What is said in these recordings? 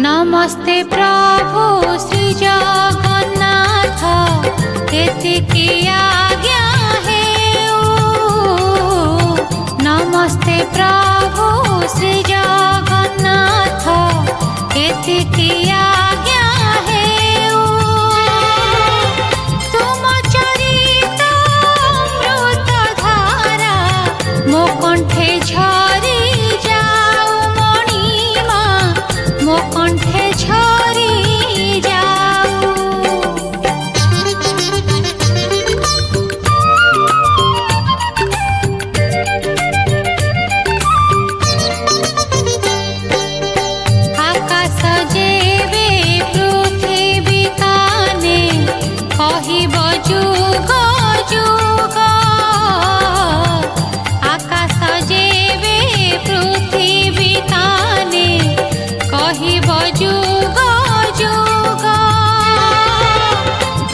नमस्ते प्रभु श्री जगन्नाथ एतिकी आज्ञा हेउ। नमस्ते प्रभु श्री जगन्नाथ एतिकी आज्ञा हेउ। तुम चरित अमृत धारा मो कंठे झरी जाऊ मणिमा मो कंठे झरी जाऊ। आकाश जेबे पृथ्वी काने कहिब जुग जुग। आकाश जेबे पृथ्वी काने कहिब जुग जुग।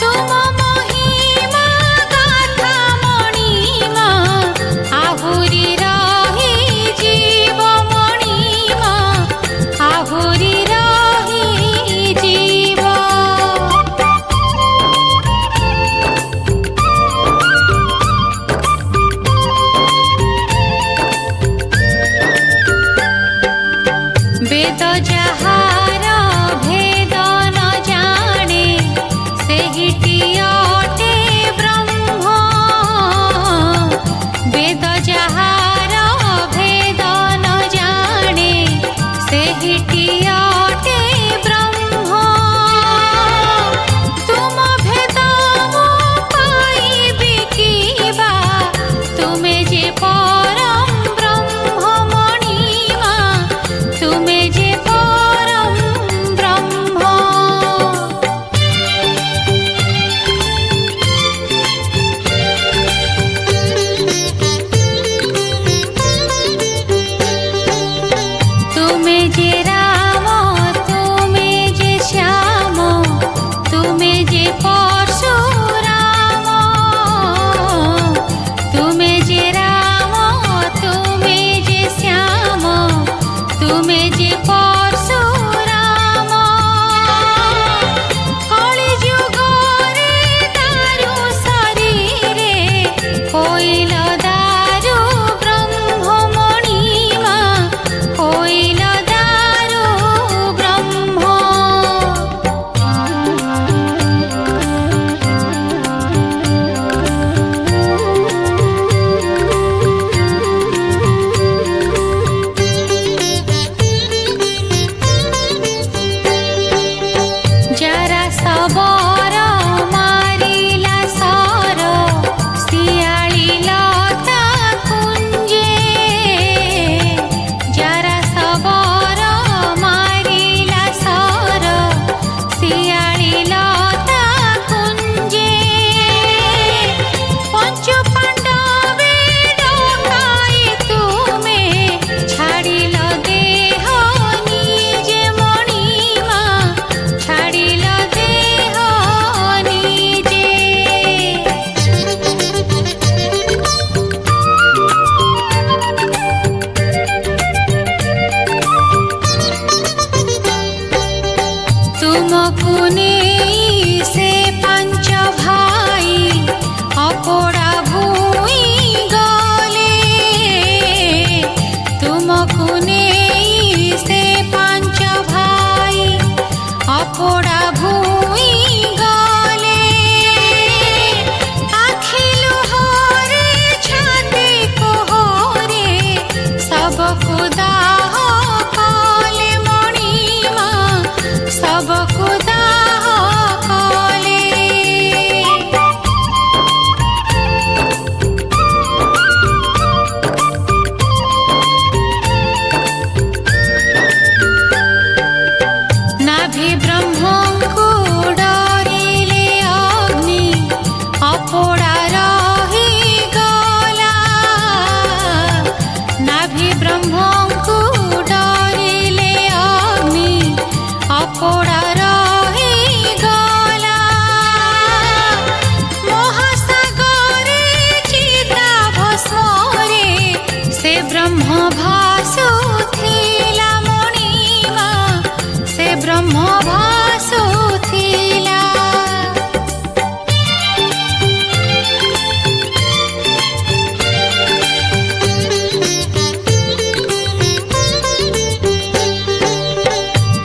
तुम महिमा गाथा मणिमा आहुरी रही जीव मणिमा आहुरी रही जीव। वेद जहार भेद न जाने सेहिटी अटे ब्रह्म। वेद जहार भेद न जाने सेहिटी अटे ब्रह्म। तुम भेद मो पाइबि किबा तुमे जे परम ब्रह्म मणिमा तुमे जे परम ब्रह्म। तुमे जे राम तुमे जे श्याम तुमे जे परशुराम। तुमे जे राम तुमे जे श्याम तुमे जे परशुराम। कଳି जुगरे दारु शरीरे होइल दारु ब्रह्म मणिमा होइल दारु ब्रह्म। जरा सबर मारिला सर सियाळी लता कुंजे। जरा सबर मारिला सर सियाळी लता कुंजे। पंचु पांडवे डकाई तुमे छाड़िल देह निजे मणिमा छाड़िल देह निजे। तुमको नेई से पांच भाई अपोड़ा भूई गले। तुमको नेई से पांच भाई अपोड़ा भूई गले। आखि लुहरे छाती कोहरे सबको दाह कले मणिमा सबको दाह ଭାସୁଥିଲା।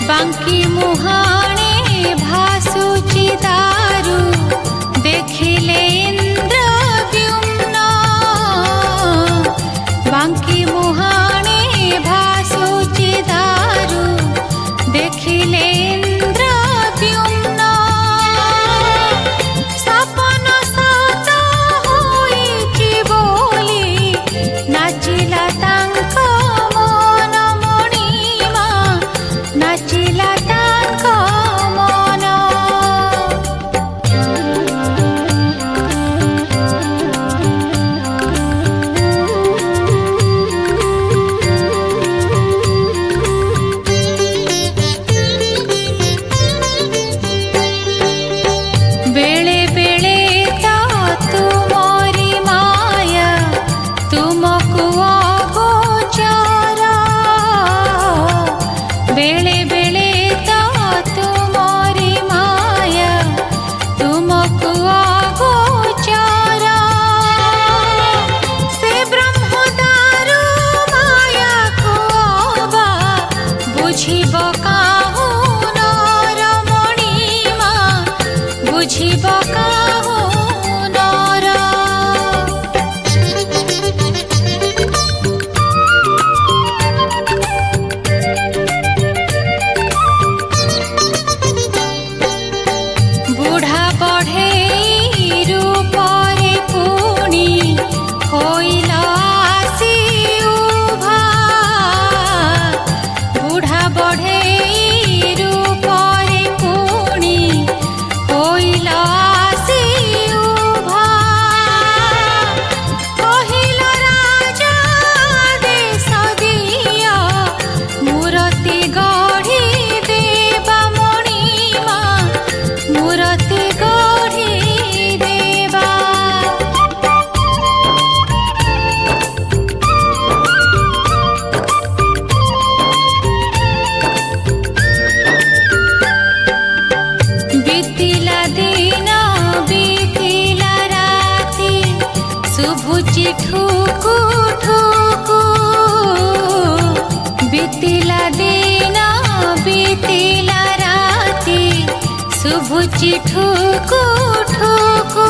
ବାଙ୍କି ମୁହାଣେ ଭାସୁଛି ଦାରୁ, ଦେଖିଲେ ଇନ୍ଦ୍ରଦ୍ୟୁମ୍ନ। ବାଙ୍କି ମୁହାଣେ ଭାସୁଛି ଦାରୁ, ଦେଖିଲେ ଇନ୍ଦ୍ରଦ୍ୟୁମ୍ନ। ସପନ ସତ ହୋଇଛି ବୋଲି ନାଚିଲା ତାଙ୍କ ମନ, ମଣିମା ନାଚିଲା ତାଙ୍କ ମନ। ବେଳେ ବେଳେ ତ ତୁମରି ମାୟା ତୁମକୁ ଅଗୋଚର। ବେଳେ ବେଳେ ତ ତୁମରି ମାୟା ତୁମକୁ ଅଗୋଚର। ସେ ବ୍ରହ୍ମ ଦାରୁ ମାୟାକୁ ଅବା ବୁଝିବ କାହୁ ନର, ମଣିମା ବୁଝିବ କାହୁ ନର। ବୁଢ଼ା ବଢ଼େଇ ରୂପରେ ପୁଣି ହୋଇଲ ଆସି ଉଭା। ବୁଢ଼ା ବଢ଼େଇ ରୂପରେ ପୁଣି ହୋଇଲ ଆସି ଉଭା। କହିଲ ରାଜା ଦେଶ ଦିଅ, ମୂରତି ଗଢ଼ି ଦେବା, ମଣିମା ମୂରତି ଗଢ଼ି ଦେବା। ବିତିଲା ଦିନ ବିତିଲା ରାତି, ଶୁଭୁଛି ଠୁକୁ ଠୁକୁ। ବିତିଲା ଦିନ ବିତିଲା ରାତି, ଶୁଭୁଛି ଠୁକୁ ଠୁକୁ।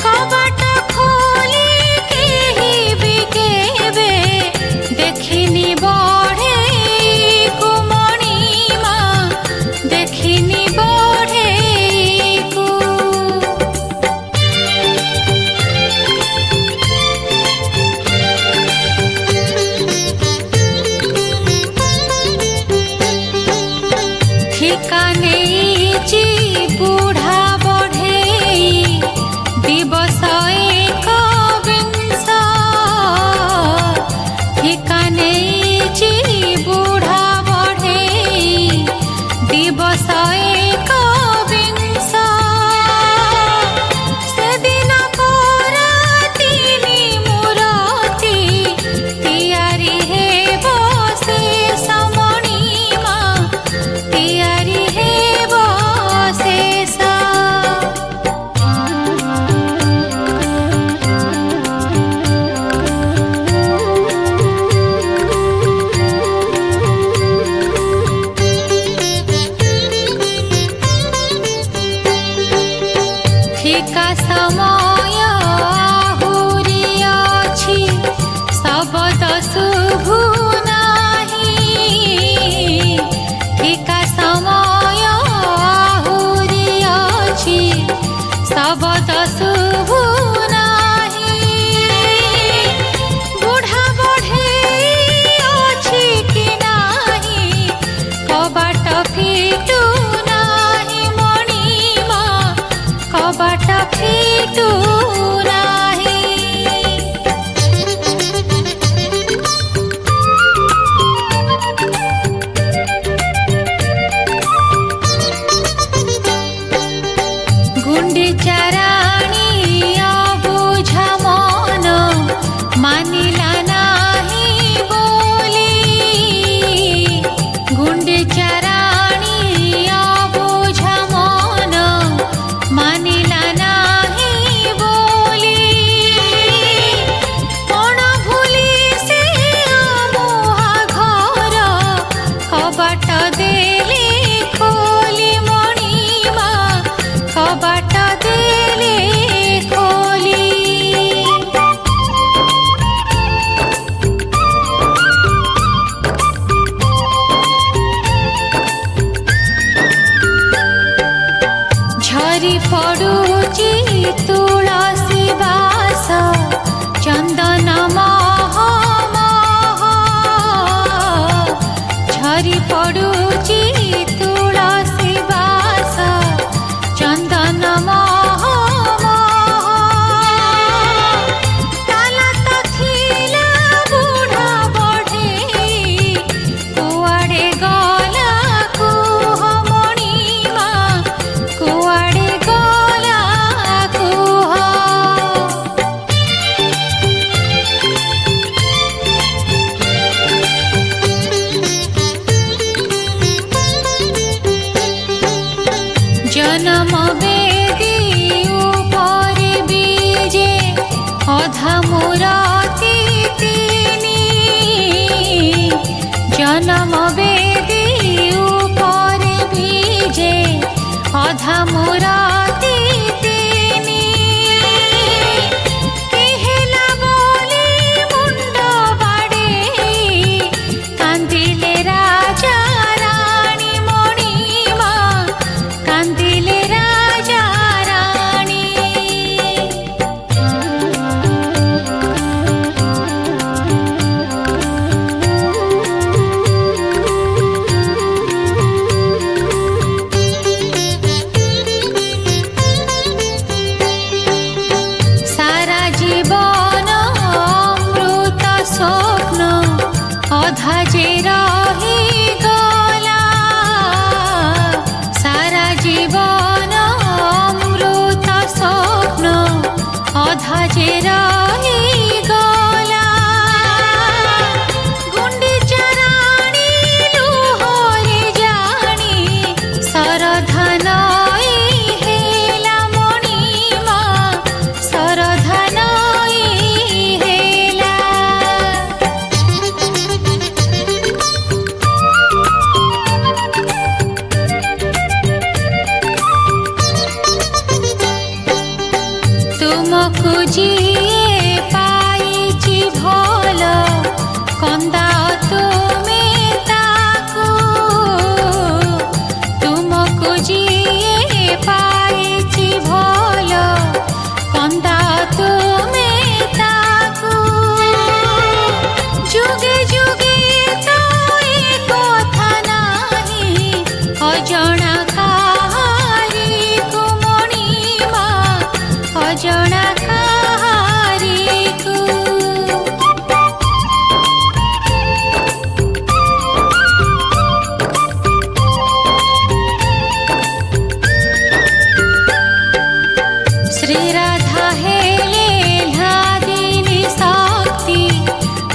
କବାଟ ଖୋଲି କେହି ବି କେବେ ଦେଖିନି ବଢ଼େଇକୁ, ମଣିମା ଦେଖିନି ବଢ଼େଇକୁ। ଠିକା ନେଇଛି ବୁଢ଼ା ବଢ଼େଇ, ଦିବସ ଏକବିଂଶ। ଠିକା ନେଇଛି ବୁଢ଼ା ବଢ଼େଇ, ଦିବସ ଏକବିଂଶ। ସେଦିନ ପରା ତିନି ମୂରତି ତିଆରି ହେବ ଶେଷ, ମଣିମା ତିଆରି ହେବ ଶେଷ। ଠିକା ସମୟ ଆହୁରି ଅଛି, ଶବଦ ଶୁଭୁ ନାହିଁ। ଠିକା ସମୟ ଆହୁରି ଅଛି, ଶବଦ ଶୁଭୁ ନାହିଁ। ବୁଢ଼ା ବଢ଼େଇ ଅଛି କି ନାହିଁ, କବାଟ ଫିଟୁ ନାହିଁ, ମଣିମା କବାଟ ଫିଟୁ ନାହିଁ। ଗୁଣ୍ଡିଚା ରାଣୀ ଅବୁଝା ମନ, ମାନିଲା ନାହିଁ ବୋଲି। ଗୁଣ୍ଡିଚା पड़ुची तुलसी बास चंदन मह मह झरी पड़ुची तुलसी बास चंदन मह मह ताला तो थिला बुढ़ा बढ़े कुआड़े गला कुह मणिमा कुआड़े गला कुह जन्म वेदी उपरे बीजे अधा मुराती तिनी जन्म वेदी उपरे बीजे अधा मुराती तिनी केहेला बोली मुंड बाड़े कांदिले राजा रानी मणिमा कांदिले राजा रानी सारा जीवन अमृत स्वप्न अधा जे रही गला सारा जीवन अमृत स्वप्न अधा जे रही गला गुंडीचा राणी लुहरे जानी सरधन हेला मणिमा सरधन हेला तुमको जिए पाइची भल कंदा तुमे ताकू तुमको जिए पाइची भल कंदा तुमे ताकू जुगे जुगे तो ए कथा नाही अजणा काहारी कुमणिमा अजणा काहारीकु श्री राधा हेले लादिनी शक्ति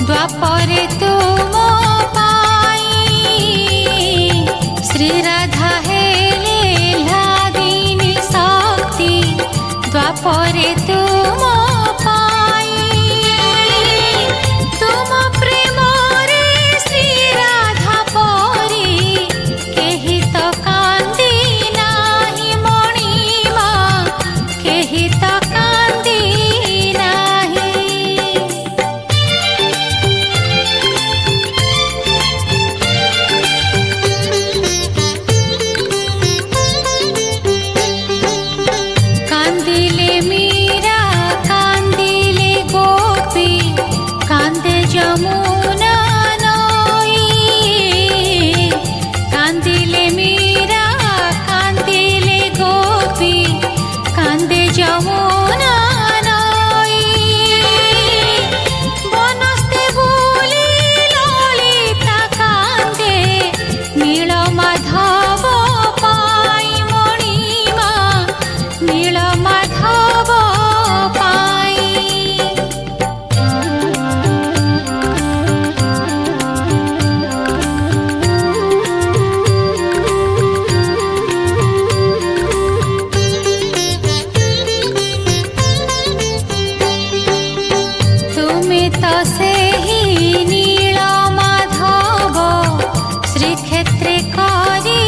द्वापरे तुम पाई श्री राधा हेले लादिनी शक्ति द्वापरे तुम पाई तुम प्रेम रे श्री राधा परी केहि तो कांदी नाही मणिमा केहि तो कांदी नाही कांदिले मीरा कांदिले गोपी कांदे जमुना नई कांदिले मीरा कांदिले गोपी कांदे जमुना नई बनस्ते बोली ललिता कांदे नील माधव पाई मणिमा नील माधव पाई तुमे तो सेही नील माधव श्रीक्षेत्रे करी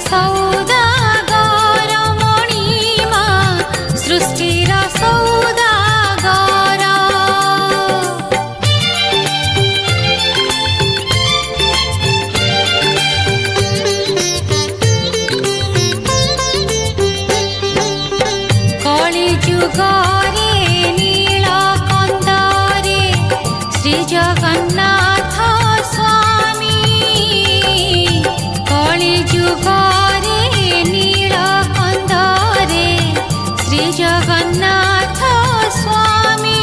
सौदागर मणिमा सृष्टिर सौदागर कलि जुगरे नीलकंदरे श्री जगन्नाथ स्वामी कलि जुगरे नीलकंदरे श्री जगन्नाथ स्वामी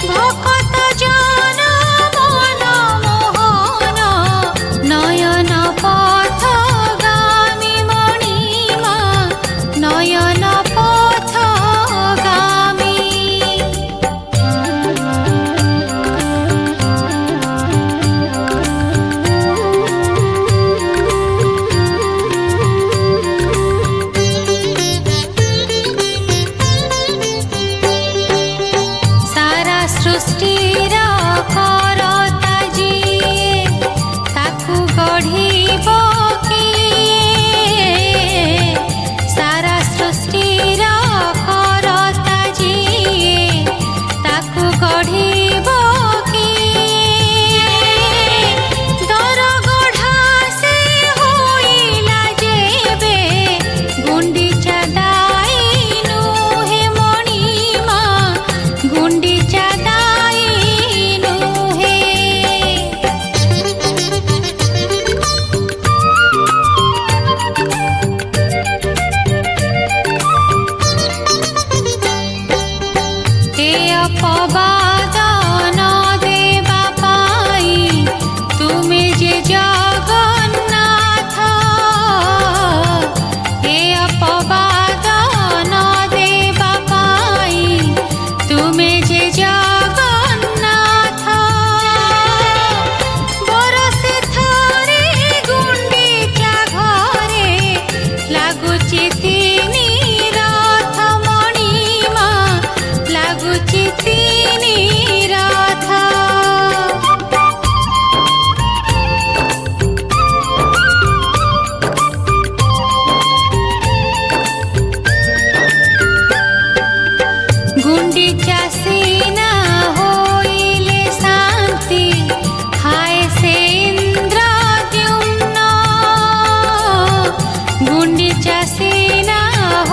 भक्त जन मन मोहन नयन पथ गामी मणिमा नयन पथ गामी सारा सृष्टिर करता जिए ताकू गढ़िब किए सारा सृष्टिर करता जिए ताकू गढ़िब किए दर गढ़ा से होइला जेबे गुंडीचा दाई नुहे मणिमा गुंडीचा दाई नुहे हे अपवाद न देवा पाई तुमे जे जगन्नाथ हे अपवाद न देवा पाई तुमे जे जगन्नाथ बरसे थरे गुंडीचा घरे लागुची तिनी रथ मणिमा लागुची तिनी रथ गुंडीचा सीना होइले शांति हाय से इंद्रद्युम्न गुंडीचा सीना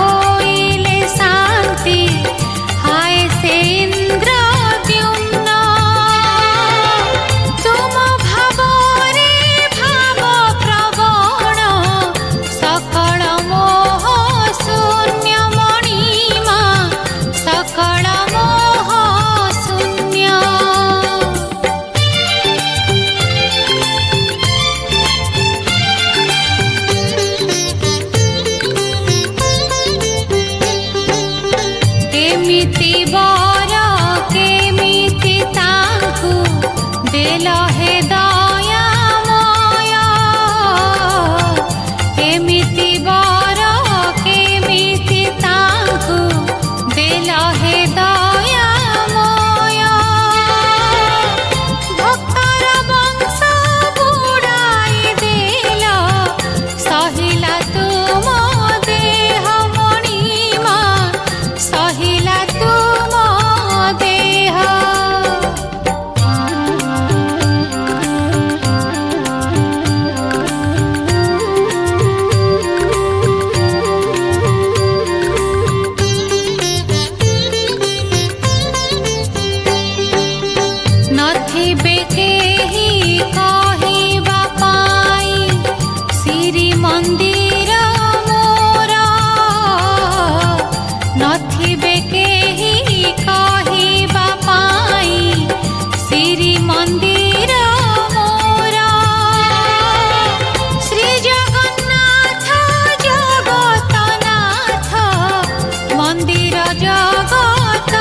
होइले शांति हाय से इंद्रद्युम्न तुम भावरे भाव प्रवण सकल मोह शून्य मणिमा सकल मोह शून्य केमिति बर केमिति तांकु देल हे दयामय केमिति बर केमिति तांकु देल हे दयामय भक्तर वंश बुड़ाई देल सहिला तुम देह मणिमा सहिला तुम देह नथिबे केही कहिबा पाई श्री मंदिर मोर नथिबे केही कहिबा पाई श्री मंदिर मोर श्री जगन्नाथ जगतनाथ मंदिर जगत